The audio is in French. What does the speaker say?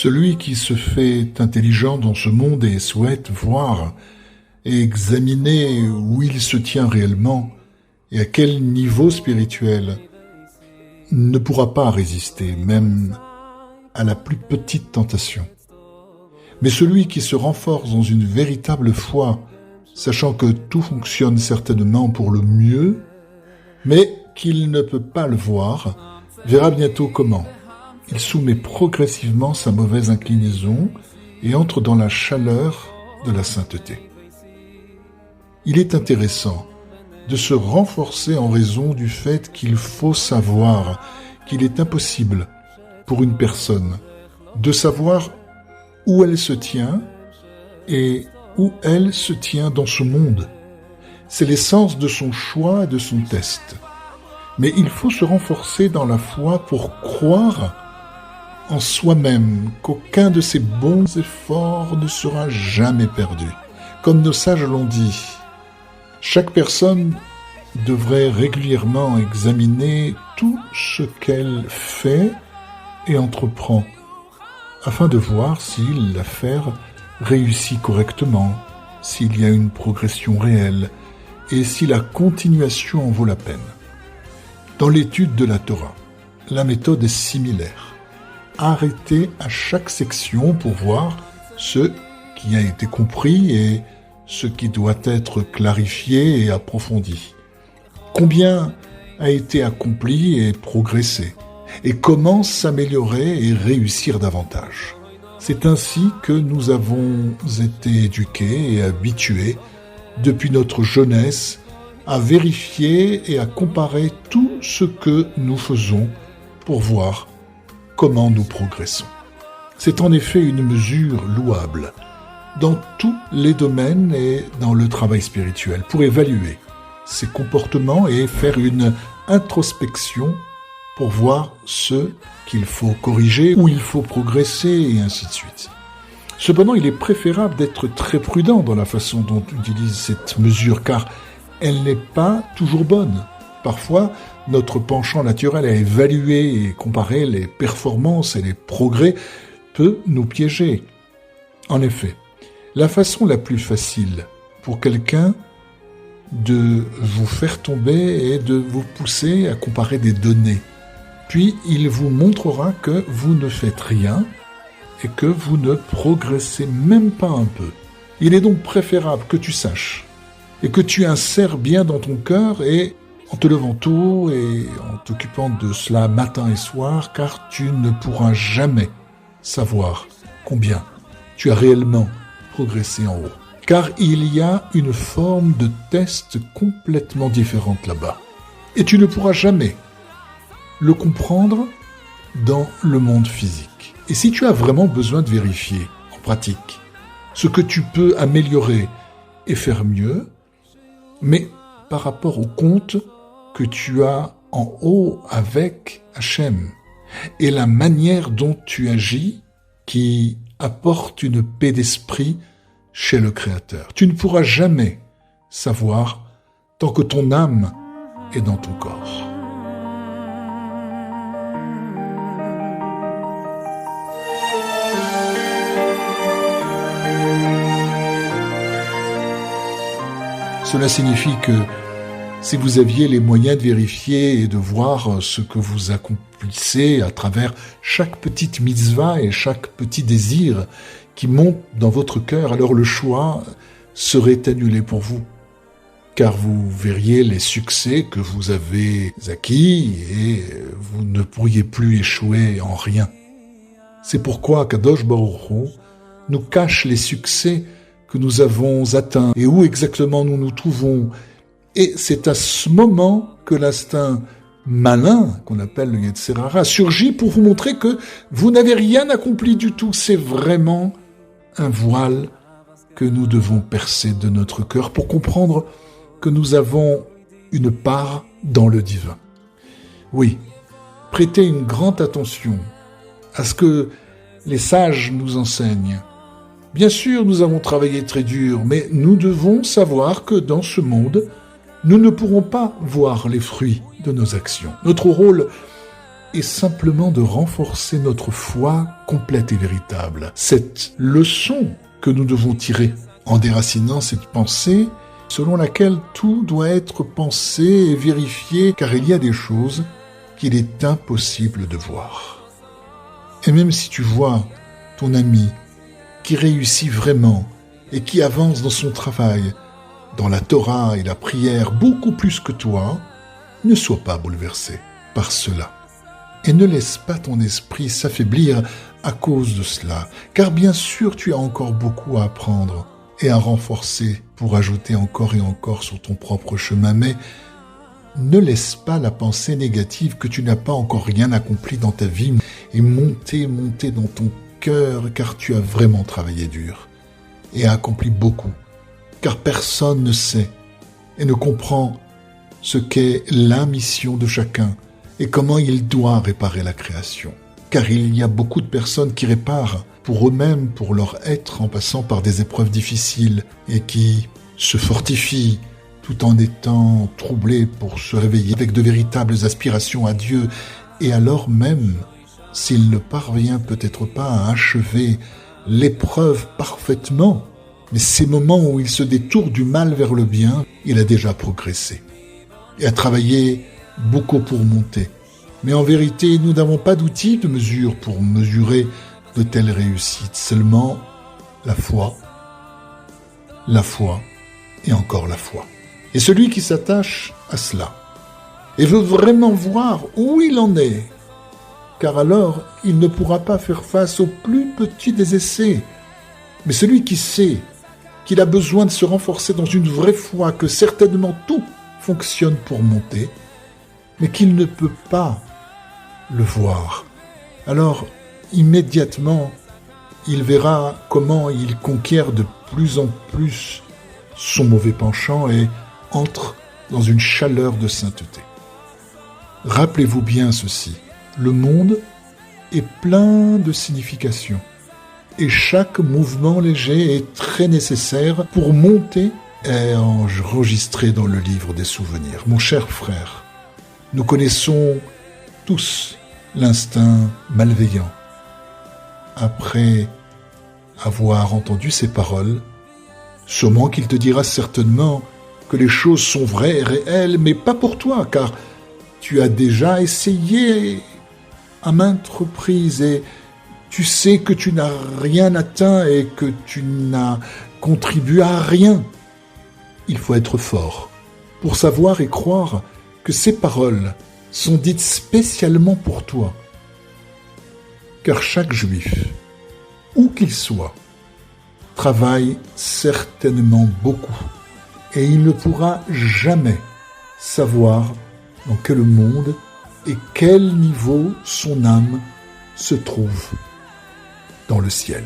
Celui qui se fait intelligent dans ce monde et souhaite voir et examiner où il se tient réellement et à quel niveau spirituel ne pourra pas résister, même à la plus petite tentation. Mais celui qui se renforce dans une véritable foi, sachant que tout fonctionne certainement pour le mieux, mais qu'il ne peut pas le voir, verra bientôt comment. Il soumet progressivement sa mauvaise inclinaison et entre dans la chaleur de la sainteté. Il est intéressant de se renforcer en raison du fait qu'il faut savoir qu'il est impossible pour une personne de savoir où elle se tient et où elle se tient dans ce monde. C'est l'essence de son choix et de son test. Mais il faut se renforcer dans la foi pour croire en soi-même qu'aucun de ses bons efforts ne sera jamais perdu. Comme nos sages l'ont dit, chaque personne devrait régulièrement examiner tout ce qu'elle fait et entreprend, afin de voir si l'affaire réussit correctement, s'il y a une progression réelle et si la continuation en vaut la peine. Dans l'étude de la Torah, la méthode est similaire. Arrêtez à chaque section pour voir ce qui a été compris et ce qui doit être clarifié et approfondi. Combien a été accompli et progressé, et comment s'améliorer et réussir davantage. C'est ainsi que nous avons été éduqués et habitués depuis notre jeunesse à vérifier et à comparer tout ce que nous faisons pour voir comment nous progressons. C'est en effet une mesure louable dans tous les domaines et dans le travail spirituel pour évaluer ses comportements et faire une introspection pour voir ce qu'il faut corriger, où il faut progresser et ainsi de suite. Cependant, il est préférable d'être très prudent dans la façon dont on utilise cette mesure car elle n'est pas toujours bonne. Parfois, notre penchant naturel à évaluer et comparer les performances et les progrès peut nous piéger. En effet, la façon la plus facile pour quelqu'un de vous faire tomber est de vous pousser à comparer des données. Puis, il vous montrera que vous ne faites rien et que vous ne progressez même pas un peu. Il est donc préférable que tu saches et que tu insères bien dans ton cœur et en te levant tôt et en t'occupant de cela matin et soir, car tu ne pourras jamais savoir combien tu as réellement progressé en haut. Car il y a une forme de test complètement différente là-bas. Et tu ne pourras jamais le comprendre dans le monde physique. Et si tu as vraiment besoin de vérifier en pratique ce que tu peux améliorer et faire mieux, mais par rapport au compte que tu as en haut avec Hachem et la manière dont tu agis qui apporte une paix d'esprit chez le Créateur. Tu ne pourras jamais savoir tant que ton âme est dans ton corps. Cela signifie que si vous aviez les moyens de vérifier et de voir ce que vous accomplissez à travers chaque petite mitzvah et chaque petit désir qui monte dans votre cœur, alors le choix serait annulé pour vous. Car vous verriez les succès que vous avez acquis et vous ne pourriez plus échouer en rien. C'est pourquoi Kadosh Baruch Hu nous cache les succès que nous avons atteints et où exactement nous nous trouvons. Et c'est à ce moment que l'instinct malin, qu'on appelle le Yetzer Hara, surgit pour vous montrer que vous n'avez rien accompli du tout. C'est vraiment un voile que nous devons percer de notre cœur pour comprendre que nous avons une part dans le divin. Oui, prêtez une grande attention à ce que les sages nous enseignent. Bien sûr, nous avons travaillé très dur, mais nous devons savoir que dans ce monde, nous ne pourrons pas voir les fruits de nos actions. Notre rôle est simplement de renforcer notre foi complète et véritable. Cette leçon que nous devons tirer en déracinant cette pensée selon laquelle tout doit être pensé et vérifié, car il y a des choses qu'il est impossible de voir. Et même si tu vois ton ami qui réussit vraiment et qui avance dans son travail, dans la Torah et la prière beaucoup plus que toi, ne sois pas bouleversé par cela. Et ne laisse pas ton esprit s'affaiblir à cause de cela, car bien sûr tu as encore beaucoup à apprendre et à renforcer pour ajouter encore et encore sur ton propre chemin, mais ne laisse pas la pensée négative que tu n'as pas encore rien accompli dans ta vie et monter dans ton cœur, car tu as vraiment travaillé dur et accompli beaucoup, car personne ne sait et ne comprend ce qu'est la mission de chacun et comment il doit réparer la création. Car il y a beaucoup de personnes qui réparent pour eux-mêmes, pour leur être, en passant par des épreuves difficiles et qui se fortifient tout en étant troublés pour se réveiller avec de véritables aspirations à Dieu. Et alors même, s'il ne parvient peut-être pas à achever l'épreuve parfaitement, mais ces moments où il se détourne du mal vers le bien, il a déjà progressé et a travaillé beaucoup pour monter. Mais en vérité, nous n'avons pas d'outils de mesure pour mesurer de telles réussites, seulement la foi et encore la foi. Et celui qui s'attache à cela et veut vraiment voir où il en est, car alors il ne pourra pas faire face au plus petit des essais. Mais celui qui sait qu'il a besoin de se renforcer dans une vraie foi, que certainement tout fonctionne pour monter, mais qu'il ne peut pas le voir, alors immédiatement il verra comment il conquiert de plus en plus son mauvais penchant et entre dans une chaleur de sainteté. Rappelez-vous bien ceci, le monde est plein de significations et chaque mouvement léger est très nécessaire pour monter et enregistrer dans le livre des souvenirs. Mon cher frère, nous connaissons tous l'instinct malveillant. Après avoir entendu ces paroles, sûrement qu'il te dira certainement que les choses sont vraies et réelles, mais pas pour toi, car tu as déjà essayé à maintes reprises et tu sais que tu n'as rien atteint et que tu n'as contribué à rien. Il faut être fort pour savoir et croire que ces paroles sont dites spécialement pour toi. Car chaque juif, où qu'il soit, travaille certainement beaucoup et il ne pourra jamais savoir dans quel monde et quel niveau son âme se trouve dans le ciel.